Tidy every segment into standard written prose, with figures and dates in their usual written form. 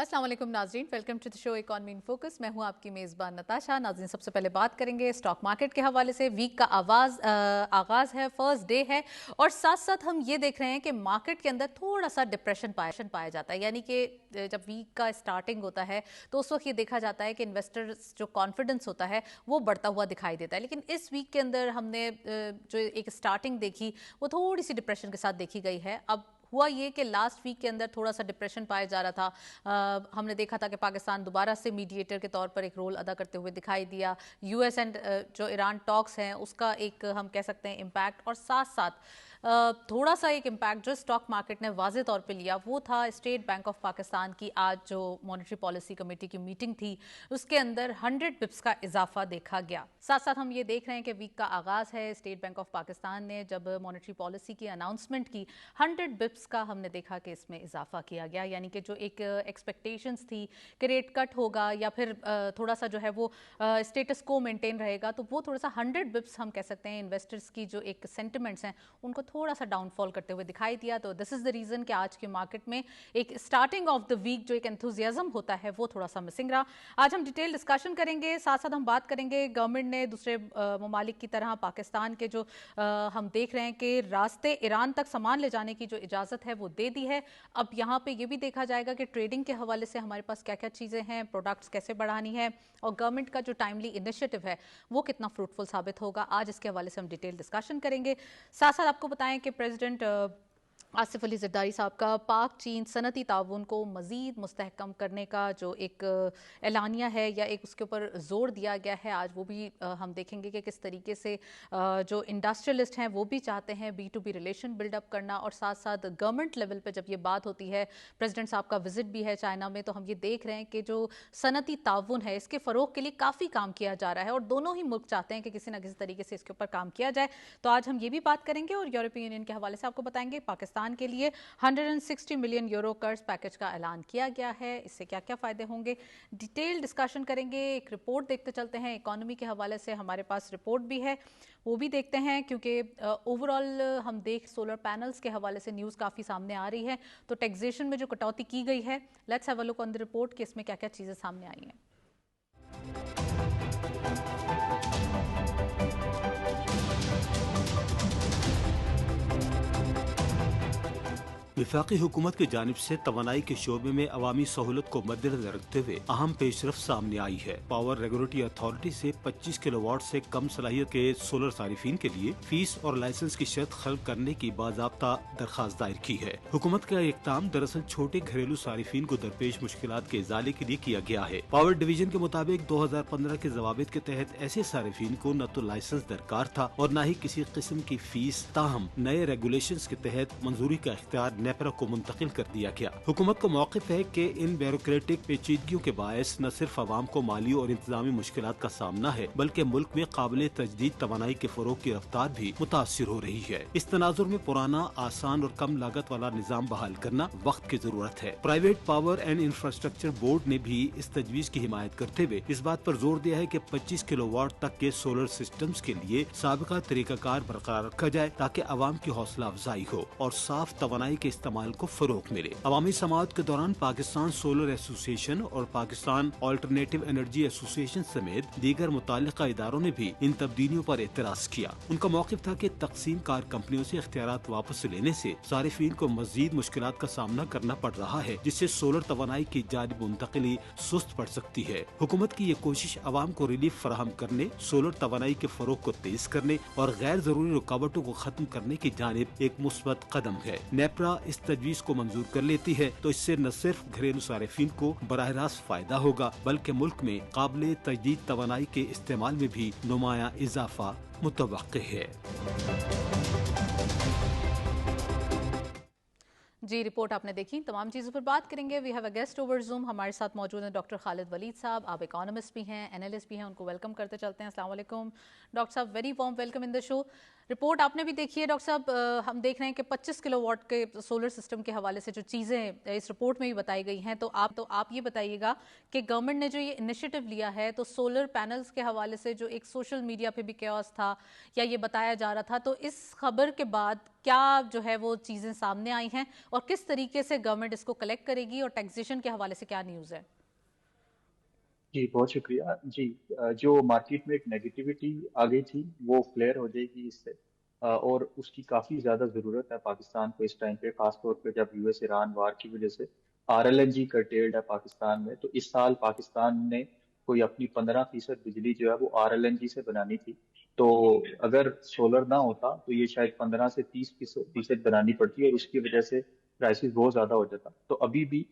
السلام علیکم ناظرین، welcome to the show economy in focus. میں ہوں آپ کی میزبان نتاشا. ناظرین، سب سے پہلے بات کریں گے اسٹاک مارکیٹ کے حوالے سے. ویک کا آغاز ہے، فرسٹ ڈے ہے، اور ساتھ ساتھ ہم یہ دیکھ رہے ہیں کہ مارکیٹ کے اندر تھوڑا سا ڈپریشن پایا جاتا ہے. یعنی کہ جب ویک کا اسٹارٹنگ ہوتا ہے تو اس وقت یہ دیکھا جاتا ہے کہ انویسٹرز جو کانفیڈنس ہوتا ہے وہ بڑھتا ہوا دکھائی دیتا ہے. لیکن اس ویک کے اندر ہم نے جو ایک اسٹارٹنگ دیکھی وہ تھوڑی سی ڈپریشن کے ساتھ دیکھی گئی ہے. اب ہوا یہ کہ لاسٹ ویک کے اندر تھوڑا سا ڈپریشن پایا جا رہا تھا. ہم نے دیکھا تھا کہ پاکستان دوبارہ سے میڈیٹر کے طور پر ایک رول ادا کرتے ہوئے دکھائی دیا. یو ایس اینڈ جو ایران ٹاکس ہیں اس کا ایک ہم کہہ سکتے ہیں امپیکٹ، اور ساتھ ساتھ تھوڑا سا ایک امپیکٹ جو اسٹاک مارکیٹ نے واضح طور پہ لیا وہ تھا اسٹیٹ بینک آف پاکستان کی آج جو مانیٹری پالیسی کمیٹی کی میٹنگ تھی اس کے اندر 100 بپس کا اضافہ دیکھا گیا. ساتھ ساتھ ہم یہ دیکھ رہے ہیں کہ ویک کا آغاز ہے. اسٹیٹ بینک آف پاکستان نے جب مانیٹری پالیسی کی اناؤنسمنٹ کی 100 بپس کا ہم نے دیکھا کہ اس میں اضافہ کیا گیا. یعنی کہ جو ایک ایکسپیکٹیشنز تھی کہ ریٹ کٹ ہوگا یا پھر تھوڑا سا جو ہے وہ اسٹیٹس کو مینٹین رہے گا، تو وہ تھوڑا سا 100 بپس ہم کہہ سکتے ہیں انویسٹرز کی جو ایک سینٹیمنٹس ہیں ان کو تھوڑا سا ڈاؤن فال کرتے ہوئے دکھائی دیا. تو دس از دا ریزن کہ آج کے مارکیٹ میں ایک اسٹارٹنگ آف دا ویک جو ایک انتھوزیازم ہوتا ہے وہ تھوڑا سا مسنگ رہا. آج ہم ڈیٹیل ڈسکشن کریں گے. ساتھ ساتھ ہم بات کریں گے گورنمنٹ نے دوسرے ممالک کی طرح پاکستان کے جو ہم دیکھ رہے ہیں کہ راستے ایران تک سامان لے جانے کی جو اجازت ہے وہ دے دی ہے. اب یہاں پہ یہ بھی دیکھا جائے گا کہ ٹریڈنگ کے حوالے سے ہمارے پاس کیا کیا چیزیں ہیں، پروڈکٹس کیسے بڑھانی ہے، اور گورنمنٹ کا جو ٹائملی انیشیٹو ہے وہ کتنا فروٹفل ثابت ہوگا. آج اس کے حوالے سے ہم ڈیٹیل ڈسکشن کریں گے. ساتھ ساتھ آپ کو بتائیں کہ پریزیڈنٹ آصف علی زرداری صاحب کا پاک چین صنعتی تعاون کو مزید مستحکم کرنے کا جو ایک اعلانیہ ہے یا ایک اس کے اوپر زور دیا گیا ہے، آج وہ بھی ہم دیکھیں گے کہ کس طریقے سے جو انڈسٹریلسٹ ہیں وہ بھی چاہتے ہیں B to B relation build up کرنا. اور ساتھ ساتھ گورنمنٹ لیول پہ جب یہ بات ہوتی ہے، پریزیڈنٹ صاحب کا وزٹ بھی ہے چائنا میں، تو ہم یہ دیکھ رہے ہیں کہ جو صنعتی تعاون ہے اس کے فروغ کے لیے کافی کام کیا جا رہا ہے، اور دونوں ہی ملک چاہتے ہیں کہ کسی نہ کسی طریقے سے اس کے اوپر کام کیا جائے. تو آج ہم یہ بھی بات کریں گے اور یورپی یونین کے حوالے سے آپ کو بتائیں گے پاکستان کے لیے 160 ملین یورو قرض پیکج کا اعلان کیا گیا ہے. اس سے کیا کیا فائدے ہوں گے، ڈیٹیل ڈسکشن کریں گے. ایک رپورٹ دیکھتے چلتے ہیں اکانومی کے حوالے سے. ہمارے پاس رپورٹ بھی ہے وہ بھی دیکھتے ہیں، کیونکہ اوور آل ہم سولر پینلز کے حوالے سے نیوز کافی سامنے آ رہی ہے. تو ٹیکسیشن میں جو کٹوتی کی گئی ہے، let's have a look on the report کہ اس میں کیا کیا چیزیں سامنے آئی ہیں. وفاقی حکومت کی جانب سے توانائی کے شعبے میں عوامی سہولت کو مد نظر رکھتے ہوئے اہم پیش رفت سامنے آئی ہے. پاور ریگولیٹری اتھارٹی سے 25 کلو واٹ سے کم صلاحیت کے سولر صارفین کے لیے فیس اور لائسنس کی شرط خلق کرنے کی باضابطہ درخواست دائر کی ہے. حکومت کا اقدام دراصل چھوٹے گھریلو صارفین کو درپیش مشکلات کے ازالے کے لیے کیا گیا ہے. پاور ڈویژن کے مطابق 2015 کے ضوابط کے تحت ایسے صارفین کو نہ تو لائسنس درکار تھا اور نہ ہی کسی قسم کی فیس. تاہم نئے ریگولیشنز کے تحت منظوری کا اختیار نیپرا کو منتقل کر دیا گیا. حکومت کو موقف ہے کہ ان بیوروکریٹک پیچیدگیوں کے باعث نہ صرف عوام کو مالی اور انتظامی مشکلات کا سامنا ہے، بلکہ ملک میں قابل تجدید توانائی کے فروغ کی رفتار بھی متاثر ہو رہی ہے. اس تناظر میں پرانا، آسان اور کم لاگت والا نظام بحال کرنا وقت کی ضرورت ہے. Private power and infrastructure board نے بھی اس تجویز کی حمایت کرتے ہوئے اس بات پر زور دیا ہے کہ 25 کلو واٹ تک کے سولر سسٹمز کے لیے سابقہ طریقہ کار برقرار رکھا جائے تاکہ عوام کی حوصلہ افزائی ہو اور صاف توانائی کے استعمال کو فروغ ملے. عوامی سماعت کے دوران پاکستان سولر ایسوسی ایشن اور پاکستان آلٹرنیٹو انرجی ایسوسی ایشن سمیت دیگر متعلقہ اداروں نے بھی ان تبدیلیوں پر اعتراض کیا. ان کا موقف تھا کہ تقسیم کار کمپنیوں سے اختیارات واپس لینے سے صارفین کو مزید مشکلات کا سامنا کرنا پڑ رہا ہے، جس سے سولر توانائی کی جانب منتقلی سست پڑ سکتی ہے. حکومت کی یہ کوشش عوام کو ریلیف فراہم کرنے، سولر توانائی کے فروغ کو تیز کرنے اور غیر ضروری رکاوٹوں کو ختم کرنے کی جانب ایک مثبت قدم ہے. نیپرا اس تجویز کو منظور کر لیتی ہے تو اس سے نہ صرف گھریلو صارفین کو براہ راست فائدہ ہوگا، بلکہ ملک میں قابل تجدید توانائی کے استعمال میں بھی نمایاں اضافہ متوقع ہے. جی، رپورٹ آپ نے دیکھی. تمام چیزوں پر بات کریں گے. We have a guest over Zoom. ہمارے ساتھ موجود ہیں ڈاکٹر خالد ولید صاحب. آپ اکانومسٹ بھی ہیں، اینالسٹ بھی ہیں، ان کو ویلکم کرتے چلتے ہیں. السلام علیکم ڈاکٹر صاحب، very warm welcome in the show. Report آپ نے بھی دیکھی ہے ڈاکٹر صاحب. ہم دیکھ رہے ہیں کہ 25 کلو واٹ کے سولر سسٹم کے حوالے سے جو چیزیں اس رپورٹ میں بھی بتائی گئی ہیں، تو آپ یہ بتائیے گا کہ گورنمنٹ نے جو یہ انیشیٹو لیا ہے، تو سولر پینلز کے حوالے سے جو ایک سوشل میڈیا پہ بھی کیوس تھا یا یہ بتایا جا رہا تھا، تو اس خبر کے بعد کیا جو ہے وہ چیزیں سامنے آئی ہیں اور کس طریقے سے گورنمنٹ اس کو کلیکٹ کرے گی اور ٹیکسیشن کے حوالے سے کیا نیوز ہے؟ جی بہت شکریہ جی جو مارکیٹ میں ایک نیگیٹیوٹی آ گئی تھی وہ کلیئر ہو جائے گی اس سے اور اس کی کافی زیادہ ضرورت ہے پاکستان کو اس ٹائم پہ، خاص طور پہ جب یو ایس ایران وار کی وجہ سے R L N G curtailed ہے پاکستان میں، تو اس سال پاکستان نے کوئی اپنی 15% بجلی جو ہے وہ آر ایل این جی سے بنانی تھی، تو اگر سولر نہ ہوتا تو یہ شاید 15 سے 30% بنانی پڑتی اور اس کی وجہ سے پرائسز بہت زیادہ ہو جاتا۔ تو ابھی بھی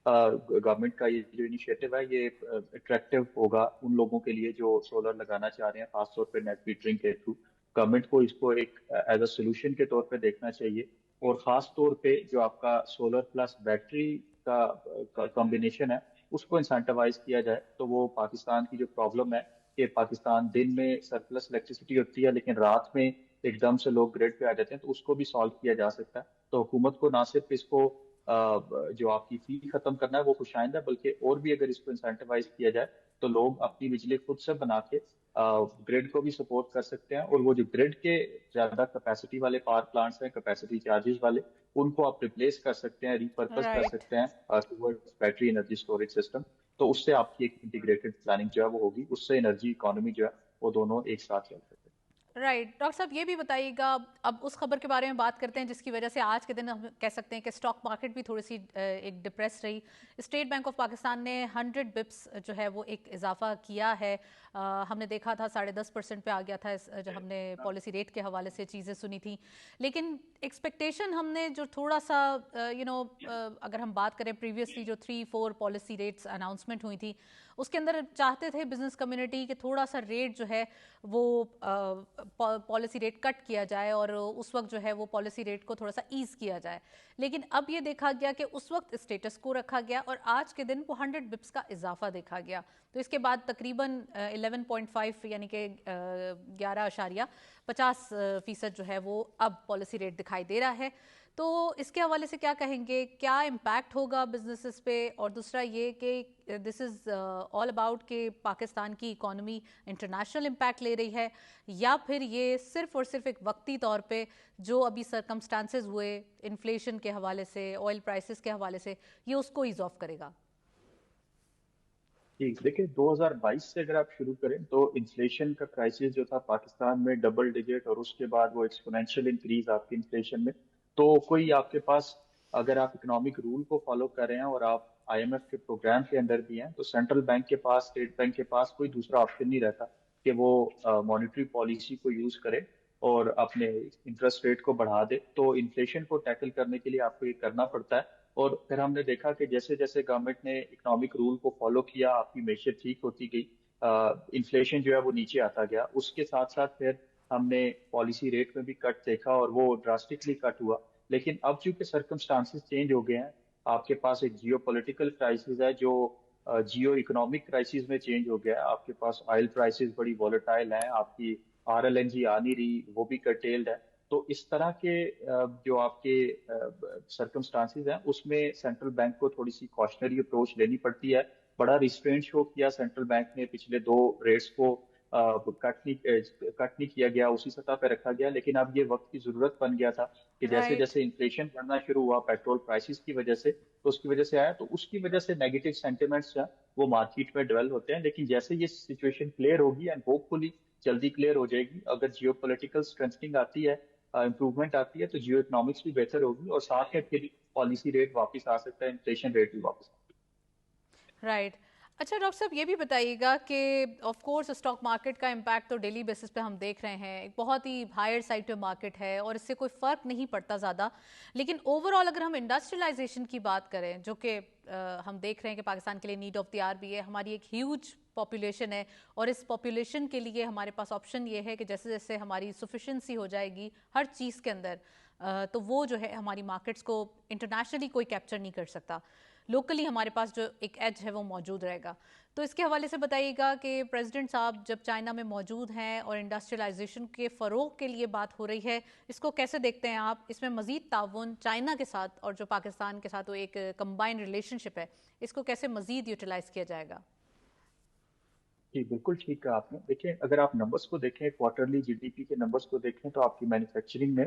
گورنمنٹ کا یہ جو انیشیٹو ہے یہ اٹریکٹیو ہوگا ان لوگوں کے لیے جو سولر لگانا چاہ رہے ہیں، خاص طور پہ نیٹ میٹرنگ کے تھرو۔ گورنمنٹ کو اس کو ایک ایز اے سولوشن کے طور پہ دیکھنا چاہیے، اور خاص طور پہ جو آپ کا سولر پلس بیٹری کا کمبینیشن ہے اس کو انسینٹیوائز کیا جائے، تو وہ پاکستان کی جو پرابلم ہے کہ پاکستان دن میں سرپلس الیکٹریسٹی ہوتی ہے لیکن رات میں ایک دم سے لوگ گریڈ پہ آ جاتے ہیں، تو اس کو بھی سالو کیا جا سکتا ہے۔ تو حکومت کو نہ صرف اس کو جو آپ کی فی ختم کرنا ہے وہ خوش آئند ہے، بلکہ اور بھی اگر اس کو انسینٹیوائز کیا جائے تو لوگ اپنی بجلی خود سے بنا کے گریڈ کو بھی سپورٹ کر سکتے ہیں، اور وہ جو گریڈ کے زیادہ کیپیسٹی والے پاور پلانٹس ہیں، کیپیسٹی چارجز والے، ان کو آپ ریپلیس کر سکتے ہیں، ری پرپز کر رائٹ سکتے ہیں toward battery energy storage system. تو اس سے آپ کی ایک انٹیگریٹڈ پلاننگ جو ہے وہ ہوگی، اس سے انرجی اکانومی جو ہے وہ دونوں ایک ساتھ چل سکتے ہیں۔ رائٹ ڈاکٹر صاحب یہ بھی بتائیے گا، اب اس خبر کے بارے میں بات کرتے ہیں جس کی وجہ سے آج کے دن ہم کہہ سکتے ہیں کہ اسٹاک مارکیٹ بھی تھوڑی سی ایک ڈپریس رہی۔ اسٹیٹ بینک آف پاکستان نے 100 بپس جو ہے وہ ایک اضافہ کیا ہے، ہم نے دیکھا تھا 10.5% پہ آ گیا تھا جب ہم نے پالیسی ریٹ کے حوالے سے چیزیں سنی تھیں، لیکن ایکسپیکٹیشن ہم نے جو تھوڑا سا اگر ہم بات کریں پریویسلی جو 3-4 پالیسی ریٹس اناؤنسمنٹ ہوئی تھی اس کے اندر چاہتے تھے بزنس کمیونٹی کہ تھوڑا سا ریٹ جو ہے وہ پالیسی ریٹ کٹ کیا جائے اور اس وقت جو ہے وہ پالیسی ریٹ کو تھوڑا سا ایز کیا جائے، لیکن اب یہ دیکھا گیا کہ اس وقت اسٹیٹس کو رکھا گیا اور آج کے دن وہ 100 بپس کا اضافہ دیکھا گیا، تو اس کے بعد تقریباً 11.5 یعنی کہ 11.50% جو ہے وہ اب پالیسی ریٹ دکھائی دے رہا ہے۔ تو اس کے حوالے سے کیا کہیں گے، کیا امپیکٹ ہوگا بزنسز پہ؟ اور دوسرا یہ کہ دس از آل اباؤٹ کہ پاکستان کی اکانومی انٹرنیشنل امپیکٹ لے رہی ہے، یا پھر یہ صرف اور صرف ایک وقتی طور پہ جو ابھی سرکمسٹانسز ہوئے انفلیشن کے حوالے سے، آئل پرائسز کے حوالے سے، یہ اس کو ایز آف کرے گا؟ جی دیکھیں 2022 سے اگر آپ شروع کریں تو انفلیشن کا کرائسس جو تھا پاکستان میں ڈبل ڈیجٹ، اور اس کے بعد وہ ایکسپونینشیل انکریز آپ کی انفلیشن میں، تو کوئی آپ کے پاس اگر آپ اکنامک رول کو فالو کر رہے ہیں اور آپ آئی ایم ایف کے پروگرام کے اندر بھی ہیں، تو سینٹرل بینک کے پاس، اسٹیٹ بینک کے پاس کوئی دوسرا آپشن نہیں رہتا کہ وہ مانیٹری پالیسی کو یوز کرے اور اپنے انٹرسٹ ریٹ کو بڑھا دے۔ تو انفلیشن کو ٹیکل کرنے کے لیے آپ کو یہ کرنا پڑتا ہے، اور پھر ہم نے دیکھا کہ جیسے جیسے گورنمنٹ نے اکنامک رول کو فالو کیا، آپ کی معیشت ٹھیک ہوتی گئی، انفلیشن جو ہے وہ نیچے آتا گیا۔ اس کے ساتھ ساتھ پھر ہم نے پالیسی ریٹ میں بھی کٹ دیکھا اور وہ ڈراسٹکلی کٹ ہوا، لیکن اب چونکہ سرکمسٹانسز چینج ہو گئے ہیں، آپ کے پاس ایک جیو پولیٹیکل کرائسس ہے جو جیو اکنامک کرائسس میں چینج ہو گیا ہے۔ آپ کے پاس آئل پرائسز بڑی وولیٹائل ہیں، آپ کی آر ایل این جی آ نہیں رہی، وہ بھی کرٹیلڈ ہے۔ تو اس طرح کے جو آپ کے سرکمسٹانسز ہیں اس میں سینٹرل بینک کو تھوڑی سی کوشنری اپروچ لینی پڑتی ہے۔ بڑا ریسٹرینٹ شو کیا سینٹرل بینک نے، پچھلے 2 ریٹس کو کٹ نہیں کیا گیا، اسی سطح پہ رکھا گیا، لیکن اب یہ وقت کی ضرورت بن گیا تھا کہ جیسے رائٹ جیسے انفلیشن بڑھنا شروع ہوا پیٹرول پرائسز کی وجہ سے، تو اس کی وجہ سے آیا، تو اس کی وجہ سے نیگیٹو سینٹیمنٹس جو ہیں وہ مارکیٹ میں ڈیولپ ہوتے ہیں، لیکن جیسے یہ سچویشن کلیئر ہوگی اینڈ ہوپ فلی جلدی کلیئر ہو جائے گی، اگر جیو پولیٹیکل اسٹرینتھنگ آتی ہے، امپروومنٹ آتی ہے، تو جیو اکنامکس بھی بہتر ہوگی اور ساتھ میں پھر پالیسی ریٹ واپس آ سکتا ہے، انفلیشن ریٹ بھی واپس آ سکتا ہے۔ رائٹ اچھا ڈاکٹر صاحب یہ بھی بتائیے گا کہ آف کورس اسٹاک مارکیٹ کا امپیکٹ تو ڈیلی بیسس پہ ہم دیکھ رہے ہیں، ایک بہت ہی ہائر سائڈ پہ مارکیٹ ہے اور اس سے کوئی فرق نہیں پڑتا زیادہ، لیکن اوور آل اگر ہم انڈسٹریلائزیشن کی بات کریں جو کہ ہم دیکھ رہے ہیں کہ پاکستان کے لیے نیڈ آف دی آر بھی ہے، ہماری ایک ہیوج پاپولیشن ہے اور اس پاپولیشن کے لیے ہمارے پاس آپشن یہ ہے کہ جیسے جیسے ہماری سفیشنسی ہو جائے گی ہر چیز کے اندر، تو وہ جو ہے ہماری مارکیٹس کو انٹرنیشنلی کوئی کیپچر نہیں کر سکتا، لوکلی ہمارے پاس جو ایک ایج ہے وہ موجود رہے گا۔ تو اس کے حوالے سے بتائیے گا کہ پریزیڈنٹ صاحب جب چائنا میں موجود ہیں اور انڈسٹریلائزیشن کے فروغ کے لیے بات ہو رہی ہے، اس کو کیسے دیکھتے ہیں آپ؟ اس میں مزید تعاون چائنا کے ساتھ اور جو پاکستان کے ساتھ وہ ایک کمبائنڈ ریلیشن شپ ہے، اس کو کیسے مزید یوٹیلائز کیا جائے گا؟ جی بالکل ٹھیک کہا آپ نے۔ دیکھیں اگر آپ نمبرز کو دیکھیں، کوارٹرلی جی ڈی پی کے نمبرز کو دیکھیں، تو آپ کی مینوفیکچرنگ میں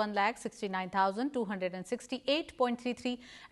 1,69,268.33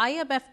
IMF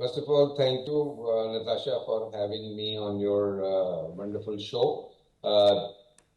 First of all, thank you, Natasha, for having me on your wonderful show.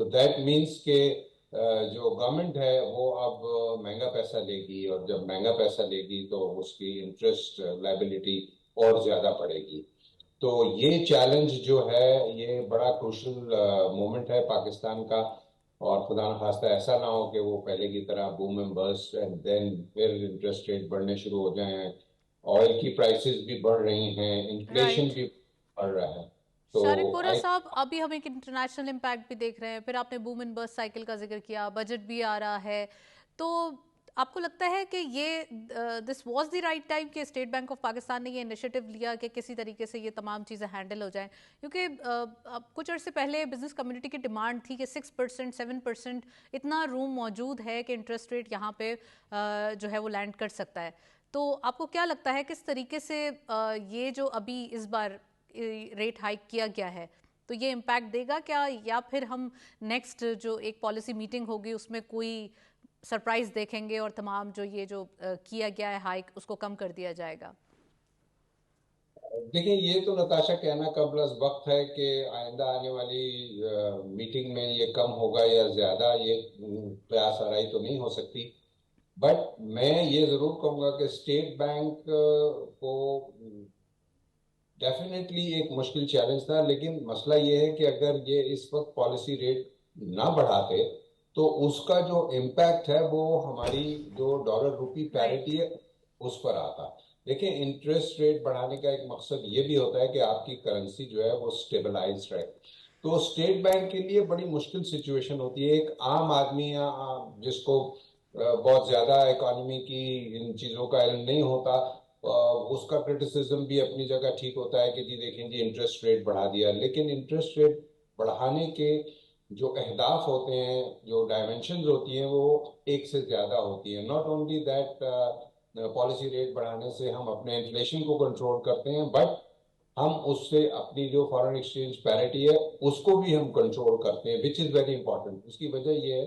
تو دیٹ مینس کہ جو گورنمنٹ ہے وہ اب مہنگا پیسہ لے گی، اور جب مہنگا پیسہ لے گی تو اس کی انٹرسٹ لائبلٹی اور زیادہ پڑے گی. تو یہ چیلنج جو ہے یہ بڑا کروشل مومنٹ ہے پاکستان کا، اور خدا نخواستہ ایسا نہ ہو کہ وہ پہلے کی طرح boom and burst and then پھر انٹرسٹ ریٹ بڑھنے شروع ہو جائیں. آئل کی پرائسز بھی بڑھ رہی ہیں، انفلیشن بھی بڑھ رہا ہے. شارق وورا صاحب، ابھی ہم ایک انٹرنیشنل امپیکٹ بھی دیکھ رہے ہیں، پھر آپ نے بوم اینڈ برسٹ سائیکل کا ذکر کیا، بجٹ بھی آ رہا ہے، تو آپ کو لگتا ہے کہ یہ this was the right time کہ اسٹیٹ بینک آف پاکستان نے یہ انیشیٹو لیا کہ کسی طریقے سے یہ تمام چیزیں ہینڈل ہو جائیں؟ کیونکہ کچھ عرصے پہلے بزنس کمیونٹی کی ڈیمانڈ تھی کہ 6% 7% اتنا روم موجود ہے کہ انٹرسٹ ریٹ یہاں پہ جو ہے وہ لینڈ کر سکتا ہے. تو آپ کو کیا لگتا ہے کس طریقے سے یہ جو ابھی اس بار ریٹ ہائیک کیا گیا ہے تو یہ امپیکٹ دے گا کیا، یا پھر ہم نیکسٹ جو ایک پالیسی میٹنگ ہوگی اس میں کوئی سرپرائز دیکھیں گے اور تمام جو یہ جو کیا گیا ہے ہائیک اس کو کم کر دیا جائے گا؟ دیکھیں، یہ تو نتاشا کہنا قبل از وقت ہے کہ آئندہ آنے والی میٹنگ میں یہ کم ہوگا یا زیادہ، یہ قیاس آرائی تو نہیں ہو سکتی. بٹ میں یہ ضرور کہوں گا کہ اسٹیٹ بینک کو ڈیفینیٹلی ایک مشکل چیلنج تھا، لیکن مسئلہ یہ ہے کہ اگر یہ اس وقت پالیسی ریٹ نہ بڑھاتے تو اس کا جو امپیکٹ ہے وہ ہماری جو ڈالر روپی پیرٹی ہے اس پر آتا. دیکھیں، انٹرسٹ ریٹ بڑھانے کا ایک مقصد یہ بھی ہوتا ہے کہ آپ کی کرنسی جو ہے وہ سٹیبلائز رہے. تو اسٹیٹ بینک کے لیے بڑی مشکل سچویشن ہوتی ہے. ایک عام آدمی جس کو بہت زیادہ اکانومی کی ان چیزوں کا علم نہیں ہوتا، اس کا کرٹیسزم بھی اپنی جگہ ٹھیک ہوتا ہے کہ جی دیکھیں جی انٹرسٹ ریٹ بڑھا دیا. لیکن انٹرسٹ ریٹ بڑھانے کے جو اہداف ہوتے ہیں، جو ڈائمنشنز ہوتی ہیں، وہ ایک سے زیادہ ہوتی ہیں. Not only that policy rate بڑھانے سے ہم اپنے انفلیشن کو کنٹرول کرتے ہیں، بٹ ہم اس سے اپنی جو فارن ایکسچینج پیرٹی ہے اس کو بھی ہم کنٹرول کرتے ہیں، وچ از ویری امپورٹنٹ. اس کی وجہ یہ ہے،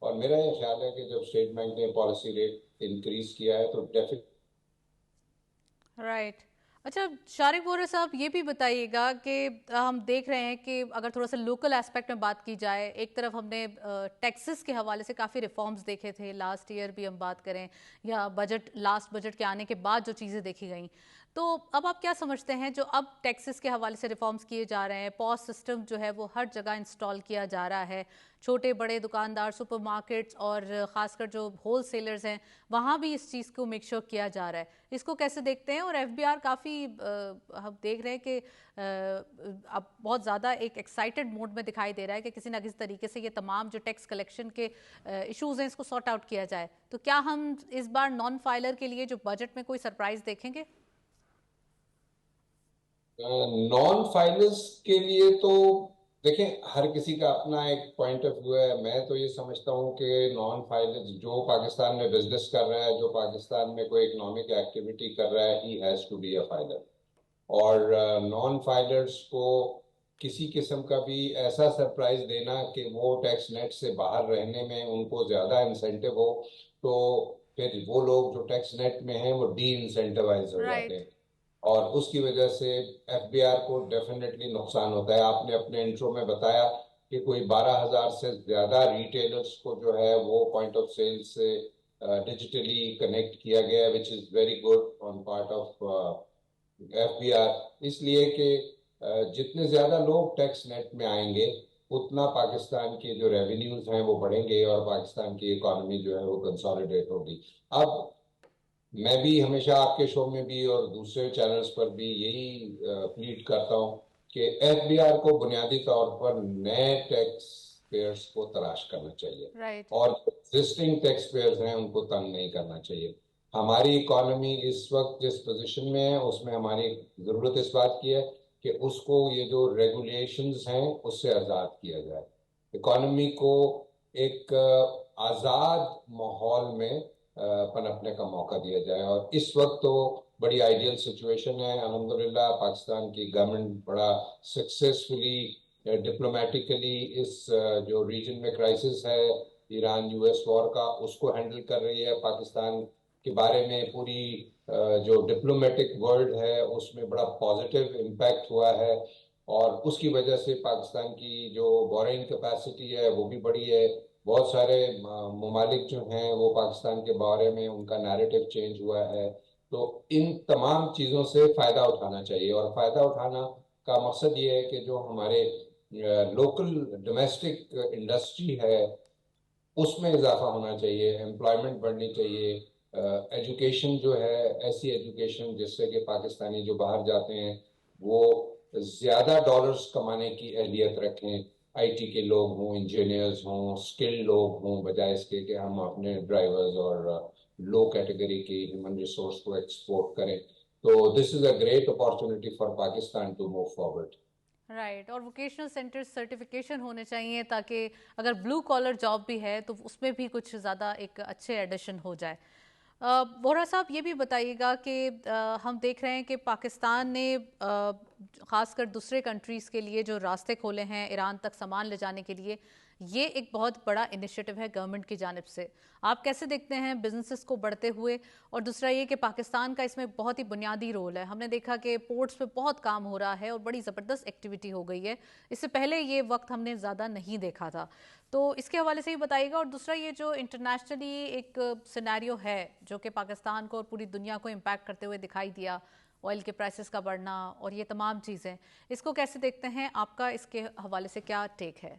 اور میرا یہ خیال ہے کہ جب اسٹیٹ بینک نے پالیسی ریٹ انکریز کیا ہے تو ڈیفینیٹلی رائٹ. اچھا شارق وورا صاحب، یہ بھی بتائیے گا کہ ہم دیکھ رہے ہیں کہ اگر تھوڑا سا لوکل اسپیکٹ میں بات کی جائے، ایک طرف ہم نے ٹیکسز کے حوالے سے کافی ریفارمز دیکھے تھے لاسٹ ایئر بھی، ہم بات کریں یا لاسٹ بجٹ کے آنے کے بعد جو چیزیں دیکھی گئیں، تو اب آپ کیا سمجھتے ہیں جو اب ٹیکسز کے حوالے سے ریفارمز کیے جا رہے ہیں، پوس سسٹم جو ہے وہ ہر جگہ انسٹال کیا جا رہا ہے، چھوٹے بڑے دکاندار، سپر مارکیٹس اور خاص کر جو ہول سیلرز ہیں وہاں بھی اس چیز کو میک شور کیا جا رہا ہے، اس کو کیسے دیکھتے ہیں؟ اور ایف بی آر کافی ہم دیکھ رہے ہیں کہ اب بہت زیادہ ایک ایکسائٹڈ موڈ میں دکھائی دے رہا ہے کہ کسی نہ کسی طریقے سے یہ تمام جو ٹیکس کلیکشن کے ایشوز ہیں اس کو سارٹ آؤٹ کیا جائے. تو کیا ہم اس بار نان فائلر کے لیے جو بجٹ میں کوئی سرپرائز دیکھیں گے؟ نان فائلرز کے لیے تو دیکھیں ہر کسی کا اپنا ایک پوائنٹ آف ویو ہے. میں تو یہ سمجھتا ہوں کہ نان فائلرز جو پاکستان میں بزنس کر رہا ہے، جو پاکستان میں کوئی اکنامک ایکٹیویٹی کر رہا ہے، he has to be a filer. اور نان فائلرز کو کسی قسم کا بھی ایسا سرپرائز دینا کہ وہ ٹیکس نیٹ سے باہر رہنے میں ان کو زیادہ انسینٹیو ہو، تو پھر وہ لوگ جو ٹیکس نیٹ میں ہیں وہ ڈی انسینٹیوائز ہو جاتے ہیں، اور اس کی وجہ سے ایف بی آر کو ڈیفینیٹلی نقصان ہوتا ہے. آپ نے اپنے انٹرو میں بتایا کہ کوئی 12,000 سے زیادہ ریٹیلرز کو جو ہے وہ پوائنٹ آف سیل سے ڈیجیٹلی کنیکٹ کیا گیا ہے، which is very good on part of F B R. اس لیے کہ جتنے زیادہ لوگ ٹیکس نیٹ میں آئیں گے اتنا پاکستان کے جو ریونیوز ہیں وہ بڑھیں گے، اور پاکستان کی اکانومی جو ہے وہ کنسالیڈیٹ ہوگی. اب میں بھی ہمیشہ آپ کے شو میں بھی اور دوسرے چینلز پر بھی یہی پلیڈ کرتا ہوں کہ ایف بی آر کو بنیادی طور پر نئے ٹیکس پیئرز کو تلاش کرنا چاہیے، اور ایگزسٹنگ ٹیکس پیئرز ہیں ان کو تنگ نہیں کرنا چاہیے. ہماری اکانومی اس وقت جس پوزیشن میں ہے اس میں ہماری ضرورت اس بات کی ہے کہ اس کو یہ جو ریگولیشنز ہیں اس سے آزاد کیا جائے، اکانومی کو ایک آزاد ماحول میں پنپنے کا موقع دیا جائے. اور اس وقت تو بڑی آئیڈیل سچویشن ہے. الحمدللہ پاکستان کی گورنمنٹ بڑا سکسیسفلی ڈپلومیٹکلی اس جو ریجن میں کرائسس ہے ایران یو ایس وار کا، اس کو ہینڈل کر رہی ہے. پاکستان کے بارے میں پوری جو ڈپلومیٹک ورلڈ ہے اس میں بڑا پازیٹیو امپیکٹ ہوا ہے. اور اس کی وجہ سے پاکستان کی جو بورنگ کیپیسٹی ہے وہ بھی بڑی ہے. بہت سارے ممالک جو ہیں وہ پاکستان کے بارے میں ان کا نیریٹو چینج ہوا ہے. تو ان تمام چیزوں سے فائدہ اٹھانا چاہیے, اور فائدہ اٹھانا کا مقصد یہ ہے کہ جو ہمارے لوکل ڈومیسٹک انڈسٹری ہے اس میں اضافہ ہونا چاہیے, امپلائمنٹ بڑھنی چاہیے. ایجوکیشن جو ہے, ایسی ایجوکیشن جس سے کہ پاکستانی جو باہر جاتے ہیں وہ زیادہ ڈالرز کمانے کی اہلیت رکھیں. آئی ٹی کے لوگ ہوں, انجینئرز ہوں, اسکل لوگ ہوں, بجائے اس کے کہ ہم اپنے ڈرائیورز اور لو کیٹیگری کی ہیومن ریسورس کو ایکسپورٹ کریں. تو this is a great opportunity for Pakistan to move forward. Right. اور ووکیشنل سینٹر سرٹیفکیشن ہونے چاہیے تاکہ اگر بلو کالر جاب بھی ہے تو اس میں بھی کچھ زیادہ ایک اچھے ایڈیشن ہو جائے. وورا صاحب یہ بھی بتائیے گا کہ ہم دیکھ رہے ہیں کہ پاکستان نے خاص کر دوسرے کنٹریز کے لیے جو راستے کھولے ہیں ایران تک سامان لے جانے کے لیے, یہ ایک بہت بڑا انیشیٹو ہے گورنمنٹ کی جانب سے. آپ کیسے دیکھتے ہیں بزنسز کو بڑھتے ہوئے؟ اور دوسرا یہ کہ پاکستان کا اس میں بہت ہی بنیادی رول ہے. ہم نے دیکھا کہ پورٹس پہ بہت کام ہو رہا ہے اور بڑی زبردست ایکٹیویٹی ہو گئی ہے. اس سے پہلے یہ وقت ہم نے زیادہ نہیں دیکھا تھا. تو اس کے حوالے سے ہی بتائیے گا. اور دوسرا یہ جو انٹرنیشنلی ایک سینیریو ہے جو کہ پاکستان کو اور پوری دنیا کو امپیکٹ کرتے ہوئے دکھائی دیا, آئل کے پرائسز کا بڑھنا اور یہ تمام چیزیں, اس کو کیسے دیکھتے ہیں؟ آپ کا اس کے حوالے سے کیا ٹیک ہے؟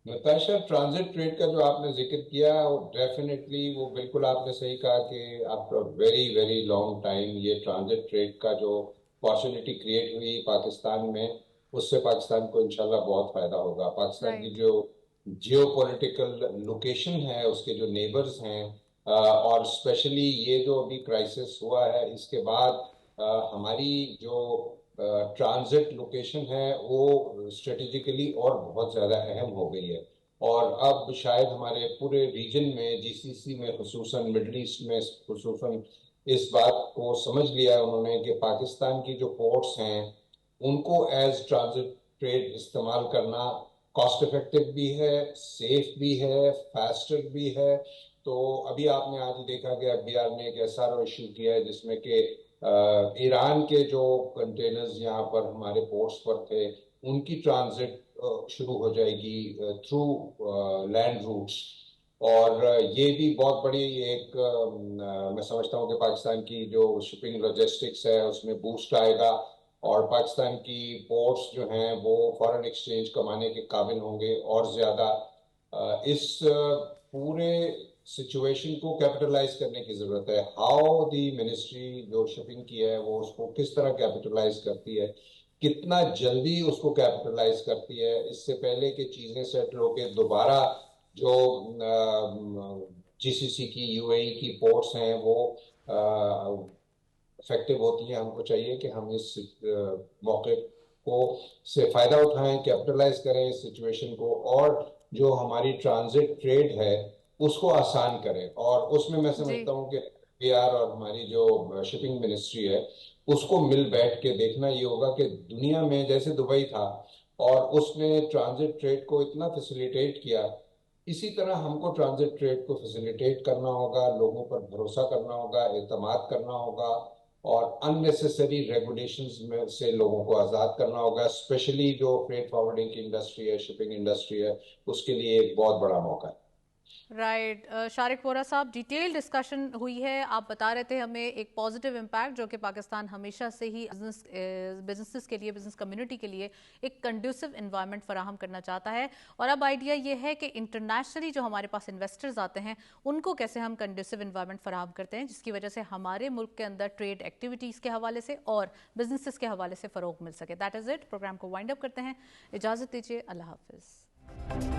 نتاشا, ٹرانزٹ ٹریڈ کا جو آپ نے ذکر کیا ڈیفینیٹلی وہ بالکل آپ نے صحیح کہا کہ after very very long time یہ ٹرانزٹ ٹریڈ کا جو اپارچونٹی کریٹ ہوئی پاکستان میں, اس سے پاکستان کو انشاءاللہ بہت فائدہ ہوگا. پاکستان کی جو جیو پولیٹیکل لوکیشن ہے, اس کے جو نیبرز ہیں, اور اسپیشلی یہ جو ابھی کرائسس ہوا ہے اس کے بعد ہماری جو ٹرانزٹ لوکیشن ہے وہ اسٹریٹجیکلی اور بہت زیادہ اہم ہو گئی ہے. اور اب شاید ہمارے پورے ریجن میں, جی سی سی میں خصوصاً, مڈل ایسٹ میں خصوصاً, اس بات کو سمجھ لیا انہوں نے کہ پاکستان کی جو پورٹس ہیں ان کو ایز ٹرانزٹ ٹریڈ استعمال کرنا کاسٹ افیکٹو بھی ہے, سیف بھی ہے, فاسٹر بھی ہے. تو ابھی آپ نے آج دیکھا کہ ایف بی آر نے ایک ایس آر او ایشو کیا ہے جس میں کہ ایران کے جو کنٹینرز یہاں پر ہمارے پورٹس پر تھے ان کی ٹرانزٹ شروع ہو جائے گی تھرو لینڈ روٹس. اور یہ بھی بہت بڑی ایک میں سمجھتا ہوں کہ پاکستان کی جو شپنگ لاجسٹکس ہے اس میں بوسٹ آئے گا, اور پاکستان کی پورٹس جو ہیں وہ فارن ایکسچینج کمانے کے قابل ہوں گے اور زیادہ. اس پورے سچویشن کو کیپٹلائز کرنے کی ضرورت ہے. ہاؤ دی منسٹری جو شپنگ کی ہے وہ اس کو کس طرح کیپٹلائز کرتی ہے, کتنا جلدی اس کو کیپٹلائز کرتی ہے, اس سے پہلے کہ چیزیں سیٹل ہو کے دوبارہ جو جی سی سی کی, یو اے ای کی پورٹس ہیں وہ افیکٹو ہوتی ہیں. ہم کو چاہیے کہ ہم اس موقع کو سے فائدہ اٹھائیں, کیپٹلائز کریں اس سچویشن کو, اور جو ہماری ٹرانزٹ ٹریڈ ہے اس کو آسان کریں. اور اس میں میں سمجھتا ہوں کہ پی آر اور ہماری جو شپنگ منسٹری ہے اس کو مل بیٹھ کے دیکھنا یہ ہوگا کہ دنیا میں جیسے دبئی تھا اور اس نے ٹرانزٹ ٹریڈ کو اتنا فیسیلیٹیٹ کیا, اسی طرح ہم کو ٹرانزٹ ٹریڈ کو فیسیلیٹیٹ کرنا ہوگا, لوگوں پر بھروسہ کرنا ہوگا, اعتماد کرنا ہوگا, اور ان نیسیسری ریگولیشنز میں سے لوگوں کو آزاد کرنا ہوگا. اسپیشلی جو فریٹ فارورڈنگ کی انڈسٹری ہے, شپنگ انڈسٹری ہے, اس کے لیے ایک بہت بڑا موقع ہے. رائٹ. شارق وورا صاحب, ڈیٹیل ڈسکشن ہوئی ہے. آپ بتا رہے تھے ہمیں ایک پازیٹیو امپیکٹ جو کہ پاکستان ہمیشہ سے ہی بزنسز کے لیے, بزنس کمیونٹی کے لیے ایک کنڈیوسو انوائرمنٹ فراہم کرنا چاہتا ہے. اور اب آئیڈیا یہ ہے کہ انٹرنیشنلی جو ہمارے پاس انویسٹرز آتے ہیں ان کو کیسے ہم کنڈیوسو انوائرمنٹ فراہم کرتے ہیں جس کی وجہ سے ہمارے ملک کے اندر ٹریڈ ایکٹیویٹیز کے حوالے سے اور بزنسز کے حوالے سے فروغ مل سکے. That is it. پروگرام کو وائنڈ اپ کرتے ہیں. اجازت دیجیے. اللہ حافظ.